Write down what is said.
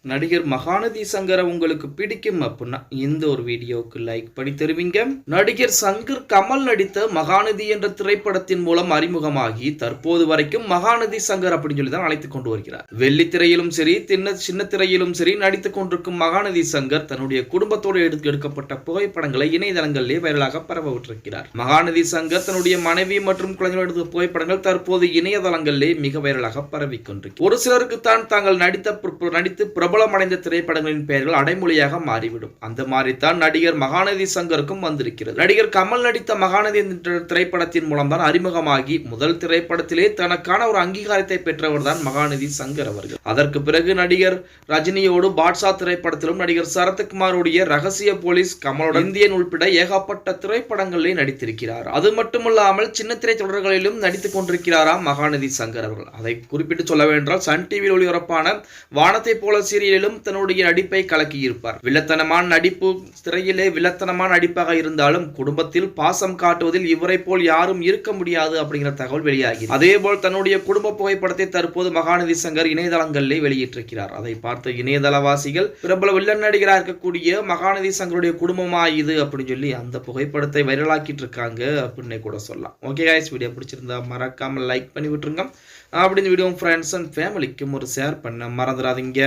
நடிகர் மகாநதி சங்கரை உங்களுக்கு பிடிக்கும் அப்படின்னா இந்த ஒரு வீடியோவுக்கு லைக் பண்ணி தருவீங்க. நடிகர் சங்கர் கமல் நடித்த மகாநதி என்ற திரைப்படத்தின் மூலம் அறிமுகமாகி தற்போது வரைக்கும் மகாநதி சங்கர் அப்படின்னு சொல்லி தான் அழைத்துக் கொண்டு வருகிறார். வெள்ளித்திரையிலும் சரி சின்ன திரையிலும் சரி நடித்துக் கொண்டிருக்கும் மகாநதி சங்கர் தன்னுடைய குடும்பத்தோடு எடுக்கப்பட்ட புகைப்படங்களை இணையதளங்களிலே வைரலாக பரவவிட்டிருக்கிறார். மகாநதி சங்கர் தன்னுடைய மனைவி மற்றும் குழந்தைகள் எடுத்த புகைப்படங்கள் தற்போது இணையதளங்களிலே மிக வைரலாக பரவிக்கொண்டிருக்கிறது. ஒரு சிலருக்கு தான் தாங்கள் நடித்து பிரபலமடைந்த திரைப்படங்களின் பெயர்கள் அடைமொழியாக மாறிவிடும். அந்த மாதிரித்தான் நடிகர் மகாநதி சங்கருக்கும் வந்திருக்கிறது. நடிகர் கமல் நடித்த மகாநதி திரைப்படத்தின் மூலம் தான் அறிமுகமாகி முதல் திரைப்படத்திலே தனக்கான ஒரு அங்கீகாரத்தை பெற்றவர் தான் மகாநதி சங்கர் அவர்கள். அதற்கு பிறகு நடிகர் ரஜினியோடு பாட்ஷா திரைப்படத்திலும் நடிகர் சரத்குமாருடைய ரகசிய போலீஸ், கமலுடன் இந்தியன் உள்பட ஏகப்பட்ட திரைப்படங்களிலே நடித்திருக்கிறார். அது மட்டுமல்லாமல் சின்ன திரை தொடர்களிலும் நடித்துக் கொண்டிருக்கிறாராம் மகாநதி சங்கர் அவர்கள். அதை குறிப்பிட்டு சொல்ல வேண்டால் சன் டிவியில் ஒளிபரப்பான வானத்தை போல சீரியலிலும் தன்னுடைய நடிப்பை கலக்கியிருப்பார். வில்லத்தனமான நடிப்பு, திரையிலே வில்லத்தனமான நடிப்பாக இருந்தாலும் குடும்பத்தில் பாசம் காட்டுவதில் இவரை போல் யாரும் இருக்க முடியாது அப்படிங்கிற தகவல் வெளியாகி, அதேபோல் தன்னுடைய குடும்ப புகைப்படத்தை தற்போது மகாநதி சங்கர் இணையதளங்களிலே வெளியிட்டிருக்கிறார். அதை பார்த்த இணையதளவாசிகள் பிரபல வில்லன் நடிகராக இருக்கக்கூடிய மகாநதி சங்கருடைய குடும்பமா இது அப்படின்னு சொல்லி அந்த புகைப்படத்தை வைரலாக்கிட்டு இருக்காங்க அப்படின்னு கூட சொல்லலாம். ஓகே गाइस, வீடியோ பிடிச்சிருந்தா மறக்காம லைக் பண்ணி விட்டுருங்க. அப்படின்னு வீடியோ ஃப்ரெண்ட்ஸ் அண்ட் ஃபேமிலிக்கும் ஒரு ஷேர் பண்ண மறந்துடாதீங்க.